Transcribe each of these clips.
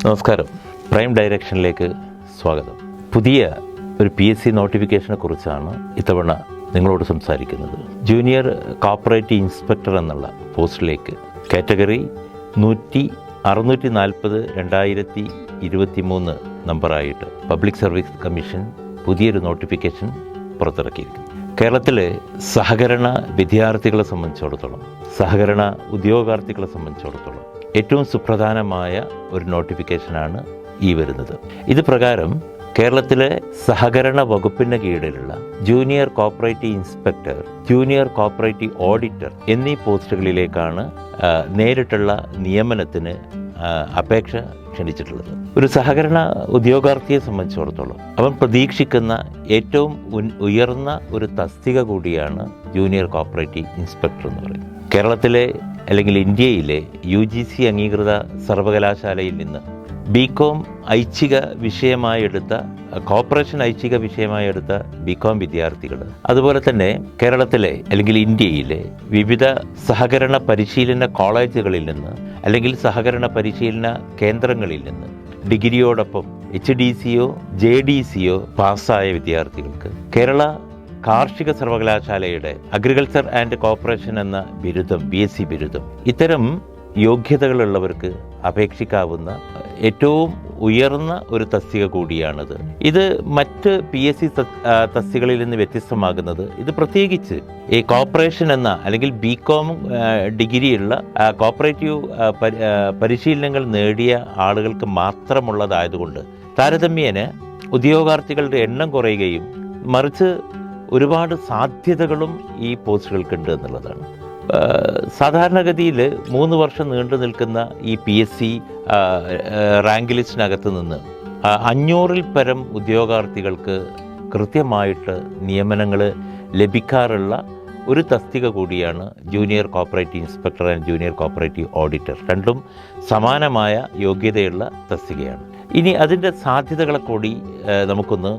നമസ്കാരം. പ്രൈം ഡയറക്ഷനിലേക്ക് സ്വാഗതം. പുതിയ ഒരു PSC നോട്ടിഫിക്കേഷനെ കുറിച്ചാണ് ഇത്തവണ നിങ്ങളോട് സംസാരിക്കുന്നത്. ജൂനിയർ കോർപ്പറേറ്റ് ഇൻസ്പെക്ടർ എന്നുള്ള പോസ്റ്റിലേക്ക് കാറ്റഗറി 640/2023 നമ്പറായിട്ട് പബ്ലിക് സർവീസ് കമ്മീഷൻ പുതിയൊരു നോട്ടിഫിക്കേഷൻ പുറത്തിറക്കിയിരിക്കുന്നു. കേരളത്തിലെ സഹകരണ വിദ്യാർത്ഥികളെ സംബന്ധിച്ചിടത്തോളം, സഹകരണ ഉദ്യോഗാർത്ഥികളെ സംബന്ധിച്ചിടത്തോളം ഏറ്റവും സുപ്രധാനമായ ഒരു നോട്ടിഫിക്കേഷനാണ് ഈ വരുന്നത്. ഇത് പ്രകാരം കേരളത്തിലെ സഹകരണ വകുപ്പിന് കീഴിലുള്ള junior corporative inspector, junior corporative auditor എന്നീ പോസ്റ്റുകളിലേക്കാണ് നേരിട്ടുള്ള നിയമനത്തിന് അപേക്ഷ ക്ഷണിച്ചിട്ടുള്ളത്. ഒരു സഹകരണ ഉദ്യോഗാർത്ഥിയെ സംബന്ധിച്ചിടത്തോളം അവൻ പ്രതീക്ഷിക്കുന്ന ഏറ്റവും ഉയർന്ന ഒരു തസ്തിക കൂടിയാണ് ജൂനിയർ കോർപ്പറേറ്റീവ് ഇൻസ്പെക്ടർ എന്ന് പറയും. കേരളത്തിലെ അല്ലെങ്കിൽ ഇന്ത്യയിലെ UGC അംഗീകൃത സർവകലാശാലയിൽ നിന്ന് BCom ഐച്ഛിക വിഷയമായി എടുത്ത, കോർപ്പറേഷൻ ഐച്ഛിക വിഷയമായി എടുത്ത BCom വിദ്യാർത്ഥികൾ, അതുപോലെ തന്നെ കേരളത്തിലെ അല്ലെങ്കിൽ ഇന്ത്യയിലെ വിവിധ സഹകരണ പരിശീലന കോളേജുകളിൽ നിന്ന് അല്ലെങ്കിൽ സഹകരണ പരിശീലന കേന്ദ്രങ്ങളിൽ നിന്ന് ഡിഗ്രിയോടൊപ്പം HDCയോ JDCയോ പാസ്സായ വിദ്യാർത്ഥികൾക്ക് കേരള കാർഷിക സർവകലാശാലയുടെ അഗ്രികൾച്ചർ ആൻഡ് കോർപ്പറേഷൻ എന്ന ബിരുദം, BSc ബിരുദം, ഇത്തരം യോഗ്യതകളുള്ളവർക്ക് അപേക്ഷിക്കാവുന്ന ഏറ്റവും ഉയർന്ന ഒരു തസ്തിക കൂടിയാണിത്. ഇത് മറ്റ് PSC തസ്തികകളിൽ നിന്ന് വ്യത്യസ്തമാകുന്നത് ഇത് പ്രത്യേകിച്ച് ഈ കോർപ്പറേഷൻ എന്ന അല്ലെങ്കിൽ BCom ഡിഗ്രിയുള്ള കോർപ്പറേറ്റീവ് പരിശീലനങ്ങൾ നേടിയ ആളുകൾക്ക് മാത്രമുള്ളതായതുകൊണ്ട് താരതമ്യേന ഉദ്യോഗാർത്ഥികളുടെ എണ്ണം കുറയുകയും മറിച്ച് ഒരുപാട് സാധ്യതകളും ഈ പോസ്റ്റുകൾക്കുണ്ട് എന്നുള്ളതാണ്. സാധാരണഗതിയിൽ 3 വർഷം നീണ്ടു നിൽക്കുന്ന ഈ PSC റാങ്ക് ലിസ്റ്റിനകത്ത് നിന്ന് 500-ൽ പരം ഉദ്യോഗാർത്ഥികൾക്ക് കൃത്യമായിട്ട് നിയമനങ്ങൾ ലഭിക്കാറുള്ള ഒരു തസ്തിക കൂടിയാണ് junior corporative inspector and junior corporative auditor. രണ്ടും സമാനമായ യോഗ്യതയുള്ള തസ്തികയാണ്. ഇനി അതിൻ്റെ സാധ്യതകളെ കൂടി നമുക്കൊന്ന്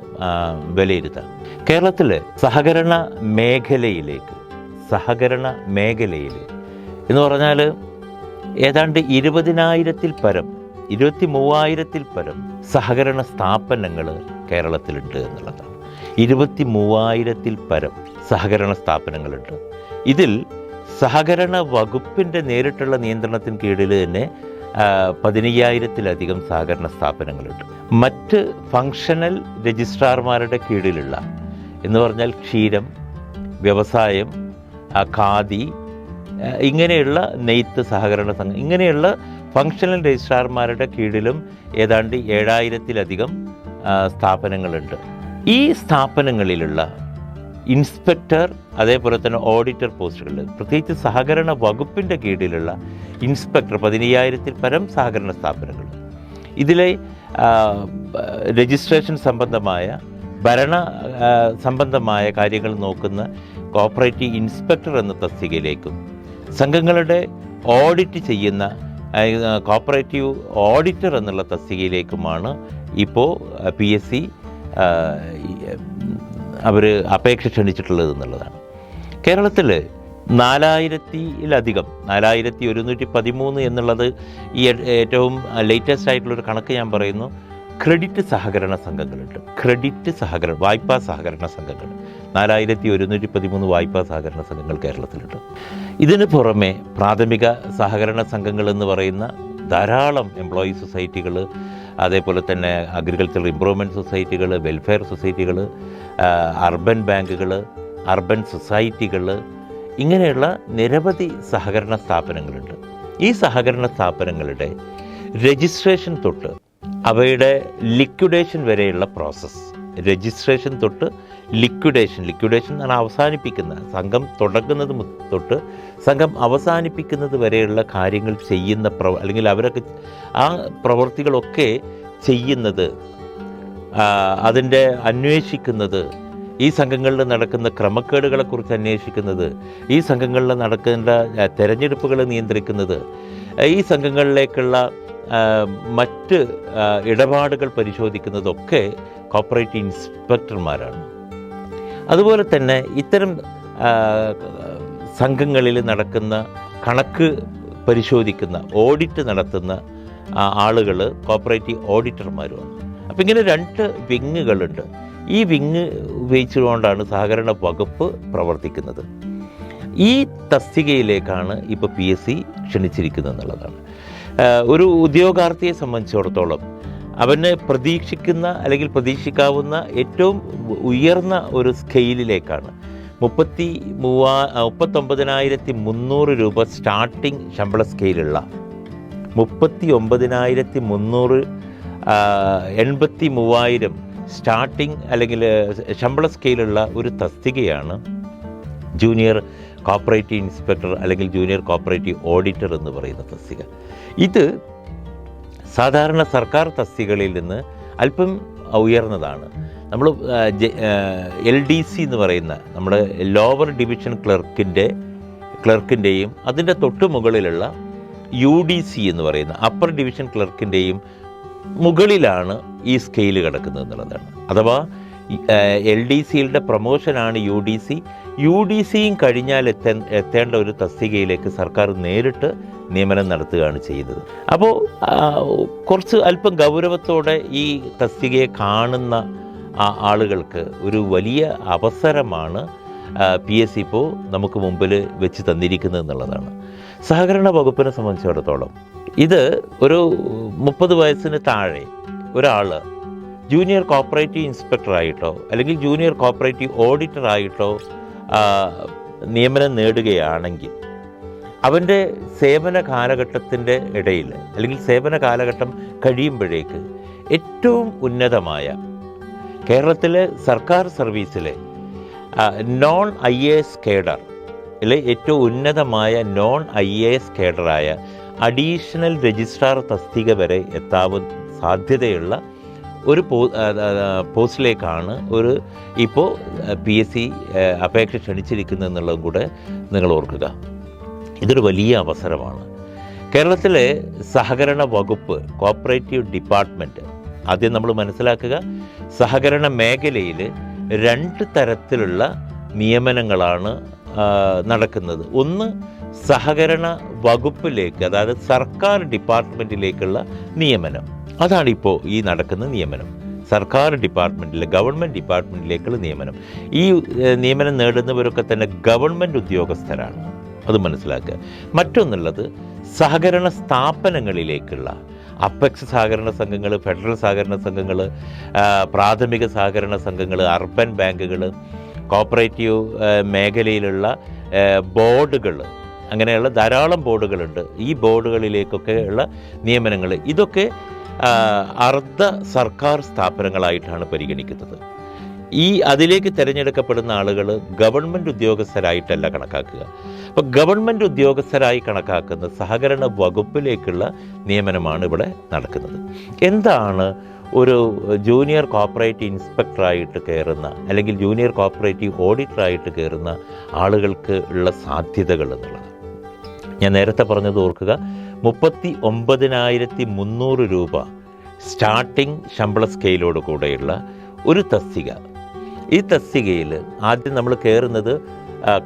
വിലയിരുത്താം. കേരളത്തിൽ സഹകരണ മേഖലയിൽ എന്ന് പറഞ്ഞാൽ ഏതാണ്ട് 20,000-ൽ പരം 23,000-ൽ പരം സഹകരണ സ്ഥാപനങ്ങൾ കേരളത്തിലുണ്ട് എന്നുള്ളതാണ്. 23,000-ൽ പരം സഹകരണ സ്ഥാപനങ്ങളുണ്ട്. ഇതിൽ സഹകരണ വകുപ്പിൻ്റെ നേരിട്ടുള്ള നിയന്ത്രണത്തിന് കീഴിൽ തന്നെ 15,000-ലധികം സഹകരണ സ്ഥാപനങ്ങളുണ്ട്. മറ്റ് ഫങ്ഷണൽ രജിസ്ട്രാർമാരുടെ കീഴിലുള്ള എന്ന് പറഞ്ഞാൽ ക്ഷീരം, വ്യവസായം, ഖാദി, ഇങ്ങനെയുള്ള നെയ്ത്ത് സഹകരണ സംഘം, ഇങ്ങനെയുള്ള ഫങ്ഷണൽ രജിസ്ട്രാർമാരുടെ കീഴിലും ഏതാണ്ട് 7,000-ലധികം സ്ഥാപനങ്ങളുണ്ട്. ഈ സ്ഥാപനങ്ങളിലുള്ള ഇൻസ്പെക്ടർ അതേപോലെ തന്നെ ഓഡിറ്റർ പോസ്റ്റുകളിൽ പ്രത്യേകിച്ച് സഹകരണ വകുപ്പിൻ്റെ കീഴിലുള്ള ഇൻസ്പെക്ടർ 15,000-ൽ പരം സഹകരണ സ്ഥാപനങ്ങൾ. ഇതിലെ രജിസ്ട്രേഷൻ സംബന്ധമായ ഭരണ സംബന്ധമായ കാര്യങ്ങൾ നോക്കുന്ന കോർപ്പറേറ്റീവ് ഇൻസ്പെക്ടർ എന്ന തസ്തികയിലേക്കും സംഘങ്ങളുടെ ഓഡിറ്റ് ചെയ്യുന്ന കോർപ്പറേറ്റീവ് ഓഡിറ്റർ എന്നുള്ള തസ്തികയിലേക്കുമാണ് ഇപ്പോൾ PSC അവർ അപേക്ഷ ക്ഷണിച്ചിട്ടുള്ളത് എന്നുള്ളതാണ്. കേരളത്തിൽ 4,000-ലധികം 4,113 എന്നുള്ളത് ഈ ഏറ്റവും ലേറ്റസ്റ്റ് ആയിട്ടുള്ളൊരു കണക്ക് ഞാൻ പറയുന്നു. ക്രെഡിറ്റ് സഹകരണ സംഘങ്ങളുണ്ട്. വായ്പാ സഹകരണ സംഘങ്ങൾ 4,113 വായ്പാ സഹകരണ സംഘങ്ങൾ കേരളത്തിലുണ്ട്. ഇതിന് പുറമെ പ്രാഥമിക സഹകരണ സംഘങ്ങൾ എന്ന് പറയുന്ന ധാരാളം എംപ്ലോയി സൊസൈറ്റികൾ, അതേപോലെ തന്നെ അഗ്രികൾച്ചറൽ ഇംപ്രൂവ്മെൻറ്റ് സൊസൈറ്റികൾ, വെൽഫെയർ സൊസൈറ്റികൾ, അർബൻ ബാങ്കുകൾ, അർബൻ സൊസൈറ്റികൾ, ഇങ്ങനെയുള്ള നിരവധി സഹകരണ സ്ഥാപനങ്ങളുണ്ട്. ഈ സഹകരണ സ്ഥാപനങ്ങളുടെ രജിസ്ട്രേഷൻ തൊട്ട് അവയുടെ ലിക്വിഡേഷൻ വരെയുള്ള പ്രോസസ്സ്, രജിസ്ട്രേഷൻ തൊട്ട് ലിക്വിഡേഷൻ എന്നാണ് അവസാനിപ്പിക്കുന്ന, സംഘം തുടങ്ങുന്നത് തൊട്ട് സംഘം അവസാനിപ്പിക്കുന്നത് വരെയുള്ള കാര്യങ്ങൾ ചെയ്യുന്ന അല്ലെങ്കിൽ അവരൊക്കെ ആ പ്രവൃത്തികളൊക്കെ ചെയ്യുന്നത്, അതിൻ്റെ അന്വേഷിക്കുന്നത്, ഈ സംഘങ്ങളിൽ നടക്കുന്ന ക്രമക്കേടുകളെക്കുറിച്ച് അന്വേഷിക്കുന്നത്, ഈ സംഘങ്ങളിൽ നടക്കേണ്ട തെരഞ്ഞെടുപ്പുകൾ നിയന്ത്രിക്കുന്നത്, ഈ സംഘങ്ങളിലേക്കുള്ള മറ്റ് ഇടപാടുകൾ പരിശോധിക്കുന്നതൊക്കെ കോർപ്പറേറ്റീവ് ഇൻസ്പെക്ടർമാരാണ്. അതുപോലെ തന്നെ ഇത്തരം സംഘങ്ങളിൽ നടക്കുന്ന കണക്ക് പരിശോധിക്കുന്ന, ഓഡിറ്റ് നടത്തുന്ന ആളുകൾ കോപ്പറേറ്റീവ് ഓഡിറ്റർമാരുമാണ്. അപ്പോൾ ഇങ്ങനെ 2 വിങ്ങുകളുണ്ട്. ഈ വിങ്ങ് ഉപയോഗിച്ചുകൊണ്ടാണ് സഹകരണ വകുപ്പ് പ്രവർത്തിക്കുന്നത്. ഈ തസ്തികയിലേക്കാണ് ഇപ്പോൾ PSC ക്ഷണിച്ചിരിക്കുന്നത് എന്നുള്ളതാണ്. ഒരു ഉദ്യോഗാർത്ഥിയെ സംബന്ധിച്ചിടത്തോളം അവന് പ്രതീക്ഷിക്കുന്ന അല്ലെങ്കിൽ പ്രതീക്ഷിക്കാവുന്ന ഏറ്റവും ഉയർന്ന ഒരു സ്കെയിലിലേക്കാണ് 39,300 രൂപ സ്റ്റാർട്ടിംഗ് ശമ്പള സ്കെയിലുള്ള 39,300 83,000 സ്റ്റാർട്ടിംഗ് അല്ലെങ്കിൽ ശമ്പള സ്കെയിലുള്ള ഒരു തസ്തികയാണ് ജൂനിയർ കോപ്പറേറ്റീവ് ഇൻസ്പെക്ടർ അല്ലെങ്കിൽ ജൂനിയർ കോപ്പറേറ്റീവ് ഓഡിറ്റർ എന്ന് പറയുന്ന തസ്തിക. ഇത് സാധാരണ സർക്കാർ തസ്തികകളിൽ നിന്ന് അല്പം ഉയർന്നതാണ്. നമ്മൾ LDC എന്ന് പറയുന്ന നമ്മുടെ ലോവർ ഡിവിഷൻ ക്ലർക്കിൻ്റെയും അതിൻ്റെ തൊട്ട് മുകളിലുള്ള UDC എന്ന് പറയുന്ന അപ്പർ ഡിവിഷൻ ക്ലർക്കിൻ്റെയും മുകളിലാണ് ഈ സ്കെയിൽ കിടക്കുന്നത് എന്നുള്ളതാണ്. അഥവാ LDCയുടെ പ്രൊമോഷനാണ് UDCയും കഴിഞ്ഞാൽ എത്തേണ്ട ഒരു തസ്തികയിലേക്ക് സർക്കാർ നേരിട്ട് നിയമനം നടത്തുകയാണ് ചെയ്യുന്നത്. അപ്പോൾ കുറച്ച് അല്പം ഗൗരവത്തോടെ ഈ തസ്തികയെ കാണുന്ന ആളുകൾക്ക് ഒരു വലിയ അവസരമാണ് PSC ഇപ്പോൾ നമുക്ക് മുമ്പിൽ വെച്ച് തന്നിരിക്കുന്നത് എന്നുള്ളതാണ്. സഹകരണ വകുപ്പിനെ സംബന്ധിച്ചിടത്തോളം ഇത് ഒരു 30 വയസ്സിന് താഴെ ഒരാൾ ജൂനിയർ കോപ്പറേറ്റീവ് ഇൻസ്പെക്ടറായിട്ടോ അല്ലെങ്കിൽ ജൂനിയർ കോപ്പറേറ്റീവ് ഓഡിറ്ററായിട്ടോ നിയമനം നേടുകയാണെങ്കിൽ അവൻ്റെ സേവന കാലഘട്ടത്തിൻ്റെ ഇടയിൽ അല്ലെങ്കിൽ സേവന കാലഘട്ടം കഴിയുമ്പോഴേക്ക് ഏറ്റവും ഉന്നതമായ കേരളത്തിലെ സർക്കാർ സർവീസിലെ നോൺ IAS കേഡർ അല്ലെ ഏറ്റവും ഉന്നതമായ നോൺ IAS കേഡറായ അഡീഷണൽ രജിസ്ട്രാർ തസ്തിക വരെ എത്താൻ സാധ്യതയുള്ള ഒരു പോസ്റ്റിലേക്കാണ് ഇപ്പോൾ PSC അപേക്ഷ ക്ഷണിച്ചിരിക്കുന്നത് എന്നുള്ളതും കൂടെ നിങ്ങൾ ഓർക്കുക. ഇതൊരു വലിയ അവസരമാണ്. കേരളത്തിലെ സഹകരണ വകുപ്പ് കോപ്പറേറ്റീവ് ഡിപ്പാർട്ട്മെൻറ്റ് ആദ്യം നമ്മൾ മനസ്സിലാക്കുക, സഹകരണ മേഖലയിൽ 2 തരത്തിലുള്ള നിയമനങ്ങളാണ് നടക്കുന്നത്. ഒന്ന് സഹകരണ വകുപ്പിലേക്ക്, അതായത് സർക്കാർ ഡിപ്പാർട്ട്മെൻറ്റിലേക്കുള്ള നിയമനം. അതാണിപ്പോൾ ഈ നടക്കുന്ന നിയമനം. സർക്കാർ ഡിപ്പാർട്ട്മെൻറ്റിൽ ഗവൺമെൻറ് ഡിപ്പാർട്ട്മെൻറ്റിലേക്കുള്ള നിയമനം. ഈ നിയമനം നേടുന്നവരൊക്കെ തന്നെ ഗവൺമെൻറ് ഉദ്യോഗസ്ഥരാണ്, അത് മനസ്സിലാക്കുക. മറ്റൊന്നുള്ളത് സഹകരണ സ്ഥാപനങ്ങളിലേക്കുള്ള അപ്പെക്സ് സഹകരണ സംഘങ്ങൾ, ഫെഡറൽ സഹകരണ സംഘങ്ങൾ, പ്രാഥമിക സഹകരണ സംഘങ്ങൾ, അർബൻ ബാങ്കുകൾ, കോപ്പറേറ്റീവ് മേഖലയിലുള്ള ബോർഡുകൾ, അങ്ങനെയുള്ള ധാരാളം ബോർഡുകളുണ്ട്. ഈ ബോർഡുകളിലേക്കൊക്കെയുള്ള നിയമനങ്ങൾ ഇതൊക്കെ അർദ്ധ സർക്കാർ സ്ഥാപനങ്ങളായിട്ടാണ് പരിഗണിക്കുന്നത്. അതിലേക്ക് തിരഞ്ഞെടുക്കപ്പെടുന്ന ആളുകൾ ഗവൺമെൻറ് ഉദ്യോഗസ്ഥരായിട്ടല്ല കണക്കാക്കുക. അപ്പോൾ ഗവൺമെൻറ് ഉദ്യോഗസ്ഥരായി കണക്കാക്കുന്ന സഹകരണ വകുപ്പിലേക്കുള്ള നിയമനമാണ് ഇവിടെ നടക്കുന്നത്. എന്താണ് ഒരു ജൂനിയർ കോപ്പറേറ്റീവ് ഇൻസ്പെക്ടറായിട്ട് കയറുന്ന അല്ലെങ്കിൽ ജൂനിയർ കോപ്പറേറ്റീവ് ഓഡിറ്ററായിട്ട് കയറുന്ന ആളുകൾക്ക് ഉള്ള സാധ്യതകൾ എന്നുള്ളത്? ഞാൻ നേരത്തെ പറഞ്ഞത് ഓർക്കുക, 39,300 രൂപ സ്റ്റാർട്ടിംഗ് ശമ്പള സ്കെയിലോട് കൂടെയുള്ള ഒരു തസ്തിക. ഈ തസ്തികയിൽ ആദ്യം നമ്മൾ കയറുന്നത്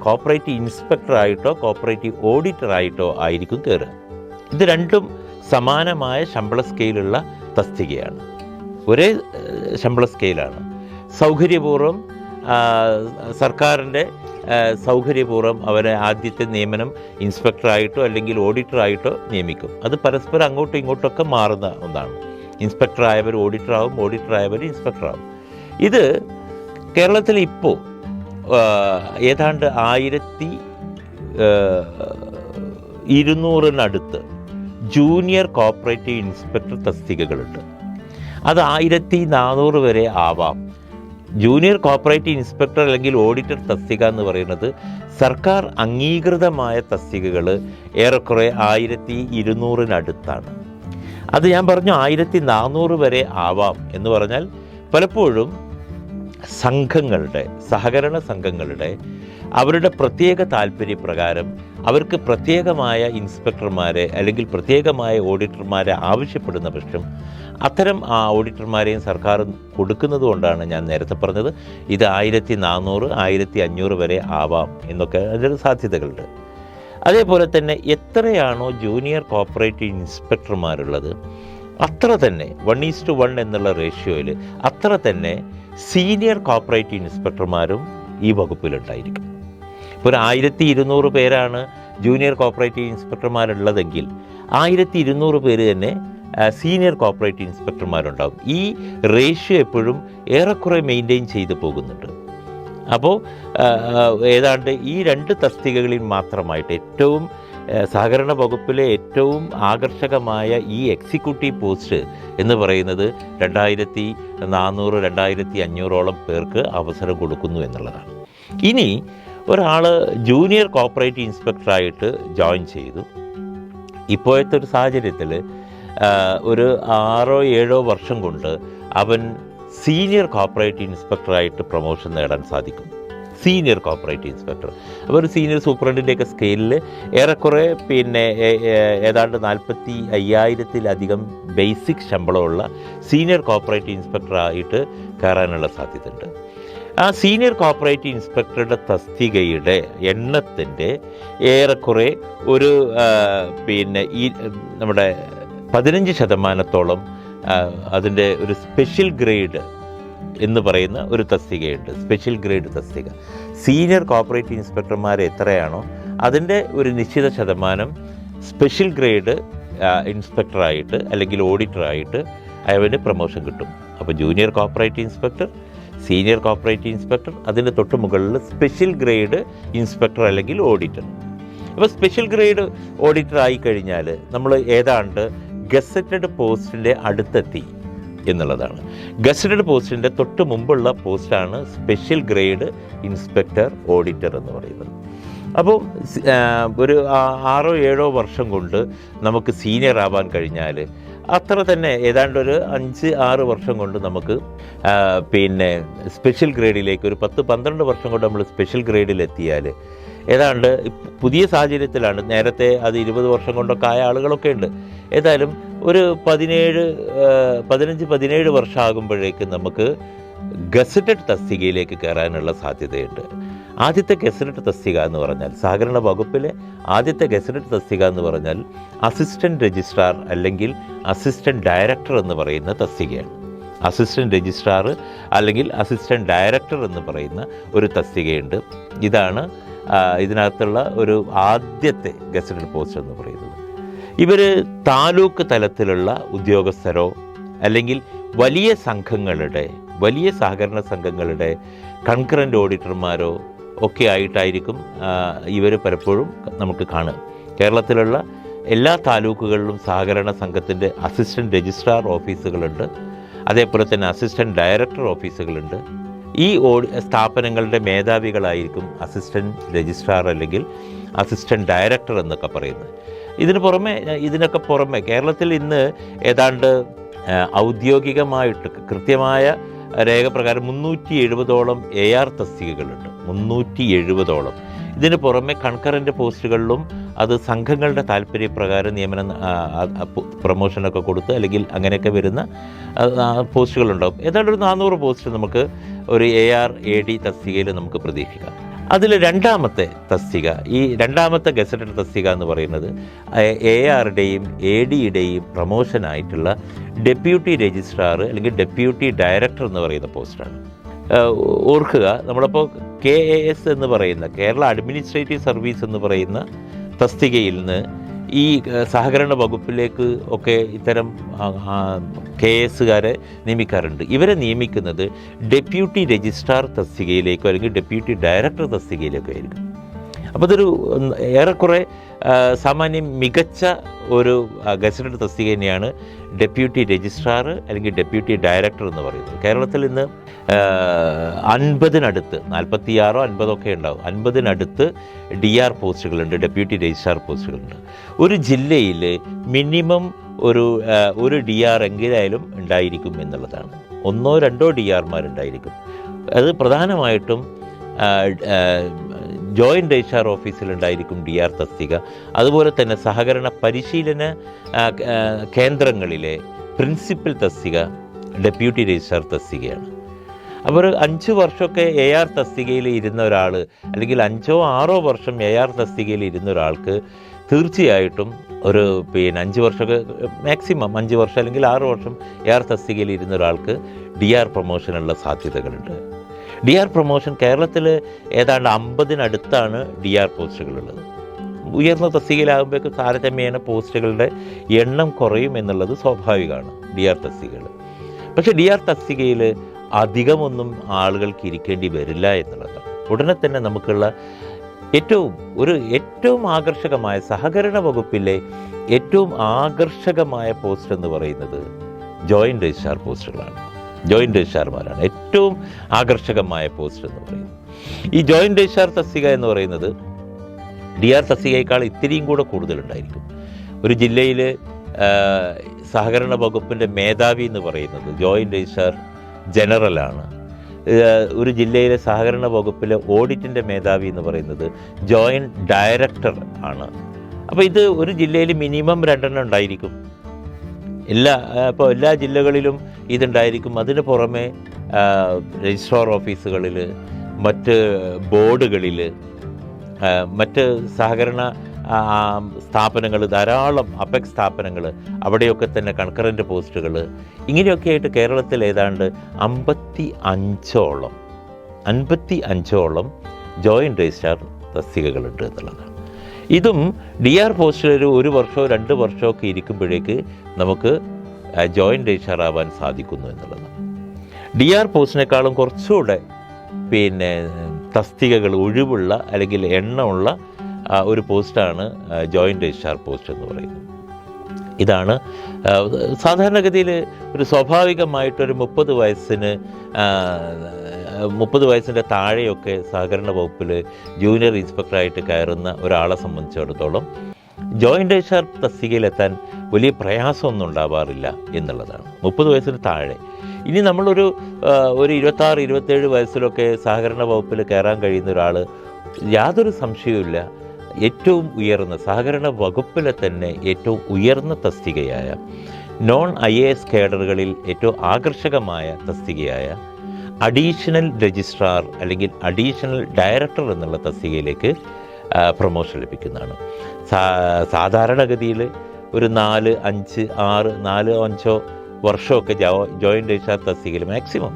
കോപ്പറേറ്റീവ് ഇൻസ്പെക്ടറായിട്ടോ കോപ്പറേറ്റീവ് ഓഡിറ്ററായിട്ടോ ആയിരിക്കും കയറുക. ഇത് രണ്ടും സമാനമായ ശമ്പള സ്കെയിലുള്ള തസ്തികയാണ്, ഒരേ ശമ്പള സ്കെയിലാണ്. സൗകര്യപൂർവ്വം സർക്കാരിൻ്റെ സൗകര്യപൂർവ്വം അവരെ ആദ്യത്തെ നിയമനം ഇൻസ്പെക്ടറായിട്ടോ അല്ലെങ്കിൽ ഓഡിറ്ററായിട്ടോ നിയമിക്കും. അത് പരസ്പരം അങ്ങോട്ടും ഇങ്ങോട്ടൊക്കെ മാറുന്ന ഒന്നാണ്. ഇൻസ്പെക്ടറായവർ ഓഡിറ്ററാവും, ഓഡിറ്ററായവർ ഇൻസ്പെക്ടറാവും. ഇത് കേരളത്തിൽ ഇപ്പോൾ ഏതാണ്ട് 1,200 ജൂനിയർ കോപ്പറേറ്റീവ് ഇൻസ്പെക്ടർ തസ്തികകളുണ്ട്. അത് 1,400 വരെ ആവാം. ജൂനിയർ കോപ്പറേറ്റീവ് ഇൻസ്പെക്ടർ അല്ലെങ്കിൽ ഓഡിറ്റർ തസ്തിക എന്ന് പറയുന്നത് സർക്കാർ അംഗീകൃതമായ തസ്തികകൾ ഏറെക്കുറെ 1,200 അത് ഞാൻ പറഞ്ഞു 1,400 വരെ ആവാം എന്ന് പറഞ്ഞാൽ പലപ്പോഴും സംഘങ്ങളുടെ, സഹകരണ സംഘങ്ങളുടെ അവരുടെ പ്രത്യേക താല്പര്യപ്രകാരം അവർക്ക് പ്രത്യേകമായ ഇൻസ്പെക്ടർമാരെ അല്ലെങ്കിൽ പ്രത്യേകമായ ഓഡിറ്റർമാരെ ആവശ്യപ്പെടുന്ന പക്ഷം അത്തരം ഓഡിറ്റർമാരെയും സർക്കാർ കൊടുക്കുന്നത് കൊണ്ടാണ് ഞാൻ നേരത്തെ പറഞ്ഞത് ഇത് 1,400, 1,500 വരെ ആവാം എന്നൊക്കെ അതിൻ്റെ സാധ്യതകളുണ്ട്. അതേപോലെ തന്നെ എത്രയാണോ ജൂനിയർ കോപ്പറേറ്റീവ് ഇൻസ്പെക്ടർമാരുള്ളത് അത്ര തന്നെ 1:1 എന്നുള്ള റേഷ്യോയിൽ അത്ര തന്നെ സീനിയർ കോപ്പറേറ്റീവ് ഇൻസ്പെക്ടർമാരും ഈ വകുപ്പിലുണ്ടായിരിക്കും. ഇപ്പോൾ ഒരു 1200 പേരാണ് ജൂനിയർ കോപ്പറേറ്റീവ് ഇൻസ്പെക്ടർമാരുള്ളതെങ്കിൽ 1200 പേര് തന്നെ സീനിയർ കോപ്പറേറ്റീവ് ഇൻസ്പെക്ടർമാരുണ്ടാകും. ഈ റേഷ്യോ എപ്പോഴും ഏറെക്കുറെ മെയിൻറ്റെയിൻ ചെയ്തു പോകുന്നുണ്ട്. അപ്പോൾ ഏതാണ്ട് ഈ 2 തസ്തികകളിൽ മാത്രമായിട്ട് ഏറ്റവും സഹകരണ വകുപ്പിലെ ഏറ്റവും ആകർഷകമായ ഈ എക്സിക്യൂട്ടീവ് പോസ്റ്റ് എന്ന് പറയുന്നത് 2400-2500ഓളം പേർക്ക് അവസരം കൊടുക്കുന്നു എന്നുള്ളതാണ്. ഇനി ഒരാൾ ജൂനിയർ കോപ്പറേറ്റീവ് ഇൻസ്പെക്ടറായിട്ട് ജോയിൻ ചെയ്തു. ഇപ്പോഴത്തെ ഒരു സാഹചര്യത്തിൽ ഒരു 6-7 വർഷം കൊണ്ട് അവൻ സീനിയർ കോപ്പറേറ്റീവ് ഇൻസ്പെക്ടറായിട്ട് പ്രൊമോഷൻ നേടാൻ സാധിക്കും. സീനിയർ കോപ്പറേറ്റീവ് ഇൻസ്പെക്ടർ അപ്പോൾ ഒരു സീനിയർ സൂപ്രണ്ടിൻ്റെയൊക്കെ സ്കെയിലിൽ ഏറെക്കുറെ ഏതാണ്ട് 45,000-ലധികം ബേസിക് ശമ്പളമുള്ള സീനിയർ കോപ്പറേറ്റീവ് ഇൻസ്പെക്ടറായിട്ട് കയറാനുള്ള സാധ്യതയുണ്ട്. ആ സീനിയർ കോപ്പറേറ്റീവ് ഇൻസ്പെക്ടറുടെ തസ്തികയുടെ എണ്ണത്തിൻ്റെ ഏറെക്കുറെ ഒരു ഈ നമ്മുടെ 15% അതിൻ്റെ ഒരു സ്പെഷ്യൽ ഗ്രേഡ് എന്ന് പറയുന്ന ഒരു തസ്തികയുണ്ട്. സ്പെഷ്യൽ ഗ്രേഡ് തസ്തിക സീനിയർ കോപ്പറേറ്റീവ് ഇൻസ്പെക്ടർമാർ എത്രയാണോ അതിൻ്റെ ഒരു നിശ്ചിത ശതമാനം സ്പെഷ്യൽ ഗ്രേഡ് ഇൻസ്പെക്ടറായിട്ട് അല്ലെങ്കിൽ ഓഡിറ്ററായിട്ട് അവന് പ്രൊമോഷൻ കിട്ടും. അപ്പോൾ junior cooperative inspector, senior cooperative inspector, അതിൻ്റെ തൊട്ട് മുകളിൽ സ്പെഷ്യൽ ഗ്രേഡ് ഇൻസ്പെക്ടർ അല്ലെങ്കിൽ ഓഡിറ്റർ. അപ്പോൾ സ്പെഷ്യൽ ഗ്രേഡ് ഓഡിറ്റർ ആയിക്കഴിഞ്ഞാൽ നമ്മൾ ഏതാണ്ട് ഗസറ്റഡ് പോസ്റ്റിൻ്റെ അടുത്തെത്തി എന്നുള്ളതാണ്. ഗസറ്റഡ് പോസ്റ്റിൻ്റെ തൊട്ട് മുമ്പുള്ള പോസ്റ്റാണ് സ്പെഷ്യൽ ഗ്രേഡ് ഇൻസ്പെക്ടർ ഓഡിറ്റർ എന്ന് പറയുന്നത്. അപ്പോൾ ഒരു 6-7 വർഷം കൊണ്ട് നമുക്ക് സീനിയർ ആവാൻ കഴിഞ്ഞാൽ അത്ര തന്നെ ഏതാണ്ട് ഒരു 5-6 വർഷം കൊണ്ട് നമുക്ക് സ്പെഷ്യൽ ഗ്രേഡിലേക്ക് ഒരു 10-12 വർഷം കൊണ്ട് നമ്മൾ സ്പെഷ്യൽ ഗ്രേഡിലെത്തിയാൽ ഏതാണ്ട് പുതിയ സാഹചര്യത്തിലാണ്. നേരത്തെ അത് 20 വർഷം കൊണ്ടൊക്കെ ആയ ആളുകളൊക്കെ ഉണ്ട്. ഏതായാലും ഒരു 15-17 വർഷം ആകുമ്പോഴേക്ക് നമുക്ക് ഗസറ്റഡ് തസ്തികയിലേക്ക് കയറാനുള്ള സാധ്യതയുണ്ട്. ആദ്യത്തെ ഗസറ്റഡ് തസ്തിക എന്ന് പറഞ്ഞാൽ സഹകരണ വകുപ്പിലെ ആദ്യത്തെ ഗസറ്റഡ് തസ്തിക എന്ന് പറഞ്ഞാൽ അസിസ്റ്റൻറ്റ് രജിസ്ട്രാർ അല്ലെങ്കിൽ അസിസ്റ്റൻറ്റ് ഡയറക്ടർ എന്ന് പറയുന്ന തസ്തികയാണ്. അസിസ്റ്റൻറ്റ് രജിസ്ട്രാർ അല്ലെങ്കിൽ അസിസ്റ്റൻറ്റ് ഡയറക്ടർ എന്ന് പറയുന്ന ഒരു തസ്തികയുണ്ട്. ഇതാണ് ഇതിനകത്തുള്ള ഒരു ആദ്യത്തെ ഗസറ്റഡ് പോസ്റ്റ് എന്ന് പറയുന്നത്. ഇവർ താലൂക്ക് തലത്തിലുള്ള ഉദ്യോഗസ്ഥരോ അല്ലെങ്കിൽ വലിയ സംഘങ്ങളുടെ, വലിയ സഹകരണ സംഘങ്ങളുടെ കൺകറൻറ്റ് ഓഡിറ്റർമാരോ ഒക്കെ ആയിട്ടായിരിക്കും ഇവർ പലപ്പോഴും നമുക്ക് കാണുക. കേരളത്തിലുള്ള എല്ലാ താലൂക്കുകളിലും സഹകരണ സംഘത്തിൻ്റെ അസിസ്റ്റൻറ്റ് രജിസ്ട്രാർ ഓഫീസുകളുണ്ട്. അതേപോലെ തന്നെ അസിസ്റ്റൻറ്റ് ഡയറക്ടർ ഓഫീസുകളുണ്ട്. ഈ സ്ഥാപനങ്ങളുടെ മേധാവികളായിരിക്കും അസിസ്റ്റൻറ്റ് രജിസ്ട്രാർ അല്ലെങ്കിൽ അസിസ്റ്റൻറ്റ് ഡയറക്ടർ എന്നൊക്കെ പറയുന്നത്. ഇതിനൊക്കെ പുറമെ കേരളത്തിൽ ഇന്ന് ഏതാണ്ട് ഔദ്യോഗികമായിട്ട് കൃത്യമായ രേഖപ്രകാരം 370ഓളം AR തസ്തികകളുണ്ട്. 370ഓളം. ഇതിന് പുറമെ കൺകറൻറ്റ് പോസ്റ്റുകളിലും അത് സംഘങ്ങളുടെ താല്പര്യപ്രകാരം നിയമനം പ്രൊമോഷനൊക്കെ കൊടുത്ത് അല്ലെങ്കിൽ അങ്ങനെയൊക്കെ വരുന്ന പോസ്റ്റുകളുണ്ടാകും. ഏതാണ്ട് ഒരു 400 പോസ്റ്റ് നമുക്ക് ഒരു AR AD തസ്തികയിൽ നമുക്ക് പ്രതീക്ഷിക്കാം. അതിൽ രണ്ടാമത്തെ തസ്തിക, ഈ രണ്ടാമത്തെ ഗസറ്റഡ് തസ്തിക എന്ന് പറയുന്നത് ARയുടെയും ADയുടെയും പ്രൊമോഷനായിട്ടുള്ള ഡെപ്യൂട്ടി രജിസ്ട്രാർ അല്ലെങ്കിൽ ഡെപ്യൂട്ടി ഡയറക്ടർ എന്ന് പറയുന്ന പോസ്റ്റാണ്. ഓർക്കുക, നമ്മളിപ്പോൾ KAS എന്ന് പറയുന്ന കേരള അഡ്മിനിസ്ട്രേറ്റീവ് സർവീസ് എന്ന് പറയുന്ന തസ്തികയിൽ നിന്ന് ഈ സഹകരണ വകുപ്പിലേക്ക് ഒക്കെ ഇത്തരം KASകാരെ നിയമിക്കാറുണ്ട്. ഇവരെ നിയമിക്കുന്നത് ഡെപ്യൂട്ടി രജിസ്ട്രാർ തസ്തികയിലേക്കോ അല്ലെങ്കിൽ ഡെപ്യൂട്ടി ഡയറക്ടർ തസ്തികയിലേക്കോ ആയിരിക്കും. അപ്പോൾ ഇതൊരു ഏറെക്കുറെ സാമാന്യം മികച്ച ഒരു ഗസറ്റഡ് തസ്തിക തന്നെയാണ് ഡെപ്യൂട്ടി രജിസ്ട്രാർ അല്ലെങ്കിൽ ഡെപ്യൂട്ടി ഡയറക്ടർ എന്ന് പറയുന്നത്. കേരളത്തിൽ ഇന്ന് 50-നടുത്ത് 46 or 50 ഉണ്ടാവും. 50-നടുത്ത് DR പോസ്റ്റുകളുണ്ട്, ഡെപ്യൂട്ടി രജിസ്ട്രാർ പോസ്റ്റുകളുണ്ട്. ഒരു ജില്ലയിൽ മിനിമം ഒരു DR എങ്കിലായാലും ഉണ്ടായിരിക്കും എന്നുള്ളതാണ്. 1-2 DRമാരുണ്ടായിരിക്കും. അത് പ്രധാനമായിട്ടും ജോയിൻറ്റ് രജിസ്ട്രാർ ഓഫീസിലുണ്ടായിരിക്കും DR തസ്തിക. അതുപോലെ തന്നെ സഹകരണ പരിശീലന കേന്ദ്രങ്ങളിലെ പ്രിൻസിപ്പൽ തസ്തിക ഡെപ്യൂട്ടി രജിസ്ട്രാർ തസ്തികയാണ്. അപ്പോൾ ഒരു 5 വർഷമൊക്കെ AR തസ്തികയിൽ ഇരുന്ന ഒരാൾ, അല്ലെങ്കിൽ 5-6 വർഷം AR തസ്തികയിൽ ഇരുന്ന ഒരാൾക്ക് തീർച്ചയായിട്ടും ഒരു 5 വർഷമൊക്കെ മാക്സിമം 5 വർഷം അല്ലെങ്കിൽ 6 വർഷം AR തസ്തികയിൽ ഇരുന്ന ഒരാൾക്ക് DR പ്രൊമോഷനുള്ള സാധ്യതകളുണ്ട്. DR പ്രൊമോഷൻ കേരളത്തിൽ ഏതാണ്ട് 50-നടുത്താണ് DR പോസ്റ്റുകളുള്ളത്. ഉയർന്ന തസ്തികയിലാകുമ്പോഴേക്കും താരതമ്യേന പോസ്റ്റുകളുടെ എണ്ണം കുറയും എന്നുള്ളത് സ്വാഭാവികമാണ് DR തസ്തികകൾ. പക്ഷേ DR തസ്തികയിൽ അധികമൊന്നും ആളുകൾക്ക് ഇരിക്കേണ്ടി വരില്ല എന്നുള്ളതാണ്. ഉടനെ തന്നെ നമുക്കുള്ള ഏറ്റവും ആകർഷകമായ സഹകരണ വകുപ്പിലെ ഏറ്റവും ആകർഷകമായ പോസ്റ്റ് എന്ന് പറയുന്നത് ജോയിൻ്റ് രജിസ്ട്രാർ പോസ്റ്റുകളാണ്. ജോയിൻ്റ് രജിസ്ട്രാർമാരാണ് ഏറ്റവും ആകർഷകമായ പോസ്റ്റ് എന്ന് പറയുന്നത്. ഈ ജോയിൻ്റ് രജിസ്ട്രാർ തസ്തിക എന്ന് പറയുന്നത് DR തസ്തികയേക്കാൾ ഇത്തിരിയും കൂടെ കൂടുതലുണ്ടായിരിക്കും. ഒരു ജില്ലയിൽ സഹകരണ വകുപ്പിൻ്റെ മേധാവി എന്ന് പറയുന്നത് ജോയിൻ്റ് രജിസ്ട്രാർ ജനറലാണ്. ഒരു ജില്ലയിലെ സഹകരണ വകുപ്പിലെ ഓഡിറ്റിൻ്റെ മേധാവി എന്ന് പറയുന്നത് ജോയിൻറ്റ് ഡയറക്ടർ ആണ്. അപ്പോൾ ഇത് ഒരു ജില്ലയിൽ മിനിമം 2 ഉണ്ടായിരിക്കും. എല്ലാ ജില്ലകളിലും ഇതുണ്ടായിരിക്കും. അതിന് പുറമെ രജിസ്ട്രാർ ഓഫീസുകളിൽ, മറ്റ് ബോർഡുകളിൽ, മറ്റ് സഹകരണ സ്ഥാപനങ്ങൾ, ധാരാളം അപെക്സ് സ്ഥാപനങ്ങൾ, അവിടെയൊക്കെ തന്നെ കൺകറൻറ്റ് പോസ്റ്റുകൾ, ഇങ്ങനെയൊക്കെ ആയിട്ട് കേരളത്തിൽ ഏതാണ്ട് 55ഓളം ജോയിൻ്റ് രജിസ്ട്രാർ തസ്തികകളുണ്ട് എന്നുള്ളതാണ്. ഇതും DR പോസ്റ്റിൽ 1 വർഷമോ 2 വർഷമോ ഒക്കെ ഇരിക്കുമ്പോഴേക്ക് നമുക്ക് ജോയിൻ്റ് രജിസ്ട്രാർ ആവാൻ സാധിക്കുന്നു എന്നുള്ളതാണ്. DR പോസ്റ്റിനേക്കാളും കുറച്ചുകൂടെ തസ്തികകൾ ഒഴിവുള്ള അല്ലെങ്കിൽ എണ്ണമുള്ള ഒരു പോസ്റ്റാണ് ജോയിൻ്റ് രജിസ്ട്രാർ പോസ്റ്റ് എന്ന് പറയുന്നത്. ഇതാണ് സാധാരണഗതിയിൽ ഒരു സ്വാഭാവികമായിട്ടൊരു 30 വയസ്സിൻ്റെ താഴെയൊക്കെ സഹകരണ വകുപ്പിൽ ജൂനിയർ ഇൻസ്പെക്ടറായിട്ട് കയറുന്ന ഒരാളെ സംബന്ധിച്ചിടത്തോളം ജോയിൻ്റ് രജിസ്ട്രാർ തസ്തികയിലെത്താൻ വലിയ പ്രയാസമൊന്നും ഉണ്ടാവാറില്ല എന്നുള്ളതാണ്. 30 വയസ്സിന് താഴെ. ഇനി നമ്മളൊരു 26-27 വയസ്സിലൊക്കെ സഹകരണ വകുപ്പിൽ കയറാൻ കഴിയുന്ന ഒരാൾ യാതൊരു സംശയവുമില്ല ഏറ്റവും ഉയർന്ന സഹകരണ വകുപ്പിലെ തന്നെ ഏറ്റവും ഉയർന്ന തസ്തികയായ നോൺ IAS കേഡറുകളിൽ ഏറ്റവും ആകർഷകമായ തസ്തികയായ അഡീഷണൽ രജിസ്ട്രാർ അല്ലെങ്കിൽ അഡീഷണൽ ഡയറക്ടർ എന്നുള്ള തസ്തികയിലേക്ക് പ്രൊമോഷൻ ലഭിക്കുന്നതാണ്. സാധാരണഗതിയിൽ ഒരു 4-5 വർഷമൊക്കെ ജോയിൻ്റ് രജിസ്ട്രാർ തസ്തികയിൽ മാക്സിമം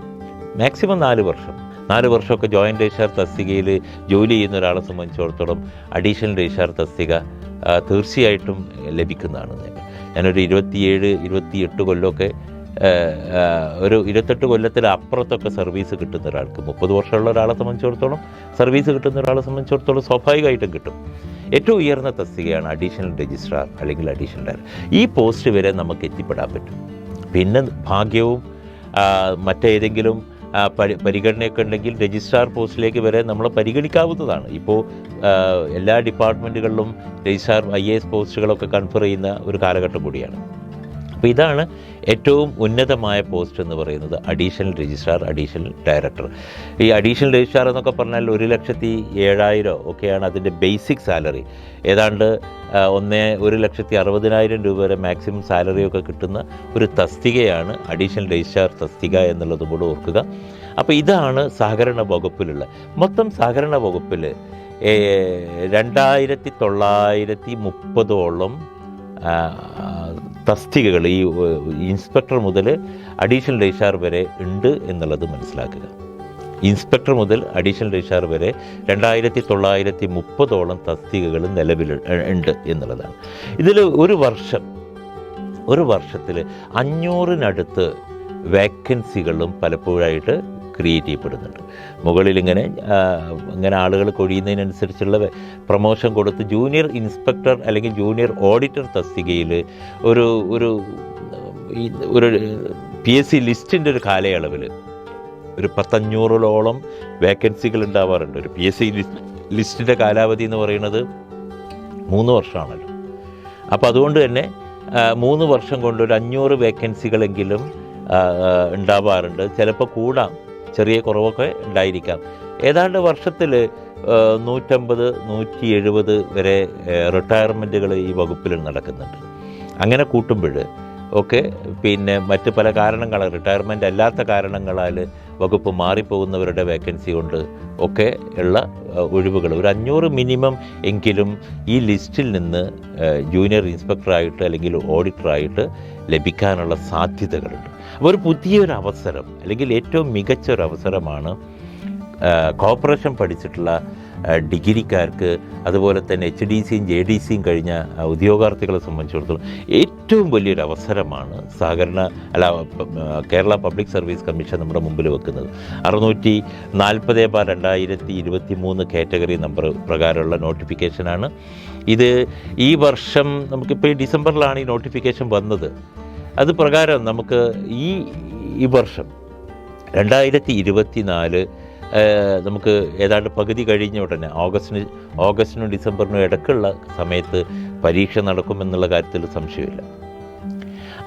4 വർഷമൊക്കെ ജോയിൻ്റ് രജിസ്ട്രാർ തസ്തികയിൽ ജോലി ചെയ്യുന്ന ഒരാളെ സംബന്ധിച്ചിടത്തോളം അഡീഷണൽ രജിസ്ട്രാർ തസ്തിക തീർച്ചയായിട്ടും ലഭിക്കുന്നതാണ്. ഞാനൊരു 27-28 കൊല്ലമൊക്കെ ഒരു 28 കൊല്ലത്തിലപ്പുറത്തൊക്കെ സർവീസ് കിട്ടുന്ന ഒരാൾക്ക് 30 വർഷമുള്ള ഒരാളെ സംബന്ധിച്ചിടത്തോളം സർവീസ് കിട്ടുന്ന ഒരാളെ സംബന്ധിച്ചിടത്തോളം സ്വാഭാവികമായിട്ടും കിട്ടും. ഏറ്റവും ഉയർന്ന തസ്തികയാണ് അഡീഷണൽ രജിസ്ട്രാർ അല്ലെങ്കിൽ അഡീഷണൽ ഡയറക്ടർ. ഈ പോസ്റ്റ് വരെ നമുക്ക് എത്തിപ്പെടാൻ പറ്റും. പിന്നെ ഭാഗ്യവും മറ്റേതെങ്കിലും പരിഗണനയൊക്കെ ഉണ്ടെങ്കിൽ രജിസ്ട്രാർ പോസ്റ്റിലേക്ക് വരെ നമ്മൾ പരിഗണിക്കാവുന്നതാണ്. ഇപ്പോൾ എല്ലാ ഡിപ്പാർട്ട്മെൻറ്റുകളിലും രജിസ്ട്രാർ IAS പോസ്റ്റുകളൊക്കെ കൺഫർ ചെയ്യുന്ന ഒരു കാലഘട്ടം കൂടിയാണ്. അപ്പോൾ ഇതാണ് ഏറ്റവും ഉന്നതമായ പോസ്റ്റ് എന്ന് പറയുന്നത് അഡീഷണൽ രജിസ്ട്രാർ, അഡീഷണൽ ഡയറക്ടർ. ഈ അഡീഷണൽ രജിസ്ട്രാർ എന്നൊക്കെ പറഞ്ഞാൽ 1,07,000 ഒക്കെയാണ് അതിൻ്റെ ബേസിക് സാലറി. ഏതാണ്ട് 1,60,000 രൂപ വരെ മാക്സിമം സാലറിയൊക്കെ കിട്ടുന്ന ഒരു തസ്തികയാണ് അഡീഷണൽ രജിസ്ട്രാർ തസ്തിക എന്നുള്ളതും കൂടെ ഓർക്കുക. അപ്പോൾ ഇതാണ് സഹകരണ വകുപ്പിലുള്ള മൊത്തം സഹകരണ വകുപ്പിൽ 2,930ഓളം തസ്തികകൾ ഈ ഇൻസ്പെക്ടർ മുതൽ അഡീഷണൽ രജിസ്ട്രാർ വരെ ഉണ്ട് എന്നുള്ളത് മനസ്സിലാക്കുക. ഇൻസ്പെക്ടർ മുതൽ അഡീഷണൽ രജിസ്ട്രാർ വരെ 2,930ഓളം തസ്തികകൾ നിലവിൽ ഉണ്ട് എന്നുള്ളതാണ്. ഇതിൽ ഒരു വർഷത്തിൽ 500-നടുത്ത് വേക്കൻസികളും പലപ്പോഴായിട്ട് ക്രിയേറ്റ് ചെയ്യപ്പെടുന്നുണ്ട്. മുകളിൽ ഇങ്ങനെ ആളുകൾ കൊഴിയുന്നതിനനുസരിച്ചുള്ള പ്രൊമോഷൻ കൊടുത്ത് ജൂനിയർ ഇൻസ്പെക്ടർ അല്ലെങ്കിൽ ജൂനിയർ ഓഡിറ്റർ തസ്തികയിൽ ഒരു PSC ലിസ്റ്റിൻ്റെ ഒരു കാലയളവിൽ ഒരു 500ഓളം വേക്കൻസികൾ ഉണ്ടാവാറുണ്ട്. ഒരു PSC ലിസ്റ്റിൻ്റെ കാലാവധി എന്ന് പറയുന്നത് 3 വർഷമാണല്ലോ. അപ്പോൾ അതുകൊണ്ട് തന്നെ 3 വർഷം കൊണ്ട് ഒരു 500 വേക്കൻസികളെങ്കിലും ഉണ്ടാവാറുണ്ട്. ചിലപ്പോൾ കൂടാം, ചെറിയ കുറവൊക്കെ ഉണ്ടായിരിക്കാം. ഏതാണ്ട് വർഷത്തിൽ 150-170 വരെ റിട്ടയർമെൻറ്റുകൾ ഈ വകുപ്പിൽ നടക്കുന്നുണ്ട്. അങ്ങനെ കൂട്ടുമ്പോൾ ഒക്കെ പിന്നെ മറ്റ് പല കാരണങ്ങളാൽ റിട്ടയർമെൻ്റ് അല്ലാത്ത കാരണങ്ങളാൽ വകുപ്പ് മാറിപ്പോകുന്നവരുടെ വേക്കൻസി കൊണ്ട് ഒക്കെ ഉള്ള ഒഴിവുകൾ ഒരു 500 മിനിമം എങ്കിലും ഈ ലിസ്റ്റിൽ നിന്ന് ജൂനിയർ ഇൻസ്പെക്ടറായിട്ട് അല്ലെങ്കിൽ ഓഡിറ്ററായിട്ട് ലഭിക്കാനുള്ള സാധ്യതകളുണ്ട്. അപ്പോൾ ഒരു പുതിയൊരു അവസരം അല്ലെങ്കിൽ ഏറ്റവും മികച്ച ഒരു അവസരമാണ് കോർപ്പറേഷൻ പഠിച്ചിട്ടുള്ള ഡിഗ്രിക്കാർക്ക്, അതുപോലെ തന്നെ HDCയും JDCയും കഴിഞ്ഞ ഉദ്യോഗാർത്ഥികളെ സംബന്ധിച്ചിടത്തോളം ഏറ്റവും വലിയൊരു അവസരമാണ് കേരള പബ്ലിക് സർവീസ് കമ്മീഷൻ നമ്മുടെ മുമ്പിൽ വെക്കുന്നത്. 640/2023 കാറ്റഗറി നമ്പർ പ്രകാരമുള്ള നോട്ടിഫിക്കേഷനാണ് ഇത്. ഈ വർഷം നമുക്കിപ്പോൾ ഈ ഡിസംബറിലാണ് ഈ നോട്ടിഫിക്കേഷൻ വന്നത്. അത് പ്രകാരം നമുക്ക് ഈ വർഷം 2024 നമുക്ക് ഏതാണ്ട് പകുതി കഴിഞ്ഞ ഉടനെ ഓഗസ്റ്റിനും ഡിസംബറിനും ഇടയ്ക്കുള്ള സമയത്ത് പരീക്ഷ നടക്കുമെന്നുള്ള കാര്യത്തിൽ സംശയമില്ല.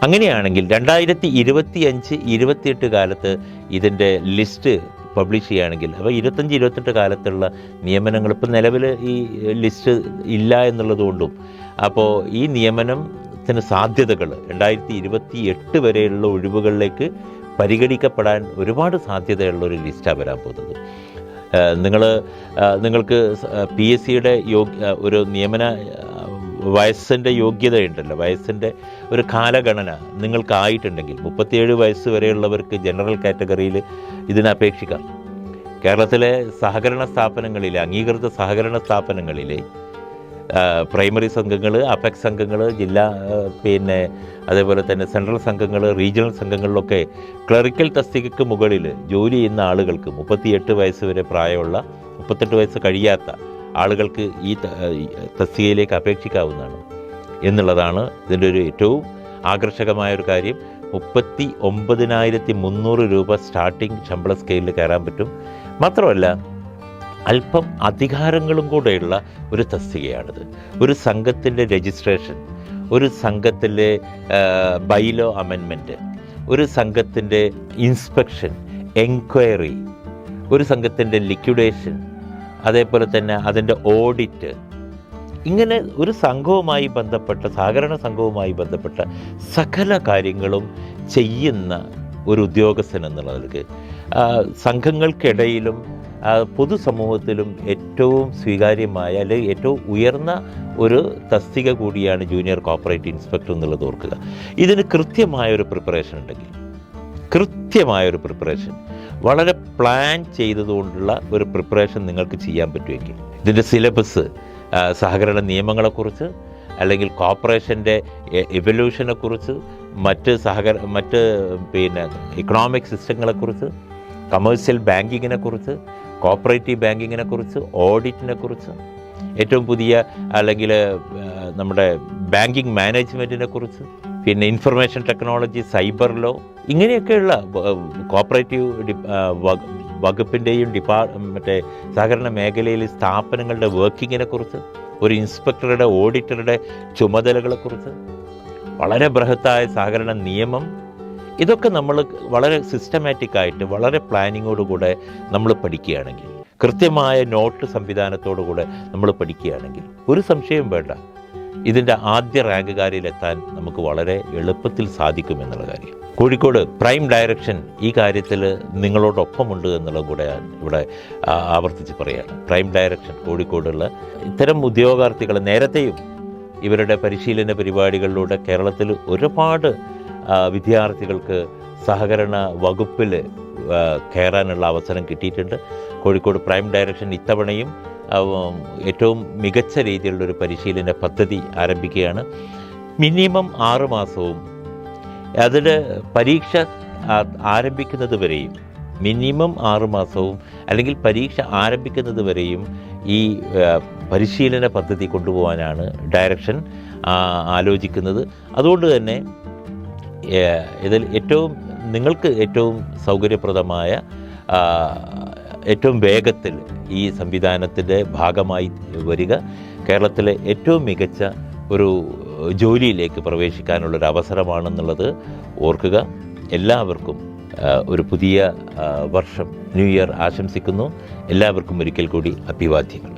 അങ്ങനെയാണെങ്കിൽ 2025-28 കാലത്ത് ഇതിൻ്റെ ലിസ്റ്റ് പബ്ലിഷ് ചെയ്യുകയാണെങ്കിൽ, അപ്പോൾ 25-28 കാലത്തുള്ള നിയമനങ്ങൾ ഇപ്പോൾ നിലവിൽ ഈ ലിസ്റ്റ് ഇല്ല എന്നുള്ളതുകൊണ്ടും, അപ്പോൾ ഈ നിയമനത്തിന് സാധ്യതകൾ 2028 വരെയുള്ള ഒഴിവുകളിലേക്ക് പരിഗണിക്കപ്പെടാൻ ഒരുപാട് സാധ്യതയുള്ളൊരു ലിസ്റ്റാണ് വരാൻ പോകുന്നത്. നിങ്ങൾക്ക് PSCയുടെ ഒരു നിയമന വയസ്സിൻ്റെ യോഗ്യതയുണ്ടല്ലോ, വയസ്സിൻ്റെ ഒരു കാലഗണന നിങ്ങൾക്കായിട്ടുണ്ടെങ്കിൽ 37 വയസ്സ് വരെയുള്ളവർക്ക് ജനറൽ കാറ്റഗറിയിൽ ഇതിന് അപേക്ഷിക്കാം. കേരളത്തിലെ സഹകരണ സ്ഥാപനങ്ങളിലെ അംഗീകൃത സഹകരണ സ്ഥാപനങ്ങളിലെ പ്രൈമറി സംഘങ്ങൾ, അപെക്സ് സംഘങ്ങൾ, ജില്ലാ അതേപോലെ തന്നെ സെൻട്രൽ സംഘങ്ങൾ, റീജിയണൽ സംഘങ്ങളിലൊക്കെ ക്ലറിക്കൽ തസ്തികയ്ക്ക് മുകളിൽ ജോലി ചെയ്യുന്ന ആളുകൾക്ക് 38 വയസ്സ് വരെ പ്രായമുള്ള, 38 വയസ്സ് കഴിയാത്ത ആളുകൾക്ക് ഈ തസ്തികയിലേക്ക് അപേക്ഷിക്കാവുന്നതാണ് എന്നുള്ളതാണ് ഇതിൻ്റെ ഒരു ഏറ്റവും ആകർഷകമായൊരു കാര്യം. 39,300 രൂപ സ്റ്റാർട്ടിംഗ് ശമ്പള സ്കെയിലിൽ കയറാൻ പറ്റും. മാത്രമല്ല അല്പം അധികാരങ്ങളും കൂടെയുള്ള ഒരു തസ്തികയാണിത്. ഒരു സംഘത്തിൻ്റെ രജിസ്ട്രേഷൻ, ഒരു സംഘത്തിലെ ബൈലോ അമെൻമെൻറ്റ്, ഒരു സംഘത്തിൻ്റെ ഇൻസ്പെക്ഷൻ, എൻക്വയറി, ഒരു സംഘത്തിൻ്റെ ലിക്വിഡേഷൻ, അതേപോലെ തന്നെ അതിൻ്റെ ഓഡിറ്റ്, ഇങ്ങനെ ഒരു സംഘവുമായി ബന്ധപ്പെട്ട സഹകരണ സംഘവുമായി ബന്ധപ്പെട്ട സകല കാര്യങ്ങളും ചെയ്യുന്ന ഒരു ഉദ്യോഗസ്ഥൻ എന്നുള്ളവർക്ക് സംഘങ്ങൾക്കിടയിലും പൊതുസമൂഹത്തിലും ഏറ്റവും സ്വീകാര്യമായ അല്ലെങ്കിൽ ഏറ്റവും ഉയർന്ന ഒരു തസ്തിക കൂടിയാണ് ജൂനിയർ കോർപ്പറേറ്റ് ഇൻസ്പെക്ടർ എന്നുള്ളത് ഓർക്കുക. ഇതിന് കൃത്യമായൊരു പ്രിപ്പറേഷൻ ഉണ്ടെങ്കിൽ, കൃത്യമായൊരു പ്രിപ്പറേഷൻ, വളരെ പ്ലാൻ ചെയ്തതുകൊണ്ടുള്ള ഒരു പ്രിപ്പറേഷൻ നിങ്ങൾക്ക് ചെയ്യാൻ പറ്റുമെങ്കിൽ ഇതിൻ്റെ സിലബസ് സഹകരണ നിയമങ്ങളെക്കുറിച്ച്, അല്ലെങ്കിൽ കോർപ്പറേഷൻ്റെ എവല്യൂഷനെക്കുറിച്ച്, മറ്റ് ഇക്കണോമിക് സിസ്റ്റങ്ങളെക്കുറിച്ച്, കമേഴ്സ്യൽ ബാങ്കിങ്ങിനെക്കുറിച്ച്, കോപ്പറേറ്റീവ് ബാങ്കിങ്ങിനെക്കുറിച്ച്, ഓഡിറ്റിനെക്കുറിച്ച്, ഏറ്റവും പുതിയ അല്ലെങ്കിൽ നമ്മുടെ ബാങ്കിങ് മാനേജ്മെൻറ്റിനെക്കുറിച്ച്, പിന്നെ ഇൻഫർമേഷൻ ടെക്നോളജി, സൈബർ ലോ, ഇങ്ങനെയൊക്കെയുള്ള കോപ്പറേറ്റീവ് വകുപ്പിൻ്റെയും സഹകരണ മേഖലയിലെ സ്ഥാപനങ്ങളുടെ വർക്കിങ്ങിനെക്കുറിച്ച്, ഒരു ഇൻസ്പെക്ടറുടെ ഓഡിറ്ററുടെ ചുമതലകളെക്കുറിച്ച്, വളരെ ബൃഹത്തായ സഹകരണ നിയമം, ഇതൊക്കെ നമ്മൾ വളരെ സിസ്റ്റമാറ്റിക്കായിട്ട് വളരെ പ്ലാനിങ്ങോടുകൂടെ നമ്മൾ പഠിക്കുകയാണെങ്കിൽ, കൃത്യമായ നോട്ട് സംവിധാനത്തോടുകൂടെ നമ്മൾ പഠിക്കുകയാണെങ്കിൽ ഒരു സംശയം വേണ്ട, ഇതിൻ്റെ ആദ്യ റാങ്കുകാരിലെത്താൻ നമുക്ക് വളരെ എളുപ്പത്തിൽ സാധിക്കുമെന്നുള്ള കാര്യം. കോഴിക്കോട് പ്രൈം ഡയറക്ഷൻ ഈ കാര്യത്തിൽ നിങ്ങളോടൊപ്പമുണ്ട് എന്നുള്ളത് കൂടെ ഇവിടെ ആവർത്തിച്ച് പറയുകയാണ്. പ്രൈം ഡയറക്ഷൻ കോഴിക്കോടുള്ള ഇത്തരം ഉദ്യോഗാർത്ഥികൾ നേരത്തെയും ഇവരുടെ പരിശീലന പരിപാടികളിലൂടെ കേരളത്തിൽ ഒരുപാട് വിദ്യാർത്ഥികൾക്ക് സഹകരണ വകുപ്പിൽ കയറാനുള്ള അവസരം കിട്ടിയിട്ടുണ്ട്. കോഴിക്കോട് പ്രൈം ഡയറക്ഷൻ ഇത്തവണയും ഏറ്റവും മികച്ച രീതിയിലുള്ളൊരു പരിശീലന പദ്ധതി ആരംഭിക്കുകയാണ്. മിനിമം 6 മാസവും അതിൽ പരീക്ഷ ആരംഭിക്കുന്നത് വരെയും, മിനിമം 6 മാസവും അല്ലെങ്കിൽ പരീക്ഷ ആരംഭിക്കുന്നത് വരെയും ഈ പരിശീലന പദ്ധതി കൊണ്ടുപോകാനാണ് ഡയറക്ഷൻ ആലോചിക്കുന്നത്. അതുകൊണ്ട് തന്നെ ഇതിൽ നിങ്ങൾക്ക് ഏറ്റവും സൗകര്യപ്രദമായ, ഏറ്റവും വേഗത്തിൽ ഈ സംവിധാനത്തിൻ്റെ ഭാഗമായി വരിക, കേരളത്തിലെ ഏറ്റവും മികച്ച ഒരു ജോലിയിലേക്ക് പ്രവേശിക്കാനുള്ളൊരു അവസരമാണെന്നുള്ളത് ഓർക്കുക. എല്ലാവർക്കും ഒരു പുതിയ വർഷം, ന്യൂ ഇയർ ആശംസിക്കുന്നു. എല്ലാവർക്കും ഒരിക്കൽ കൂടി അഭിവാദ്യങ്ങൾ.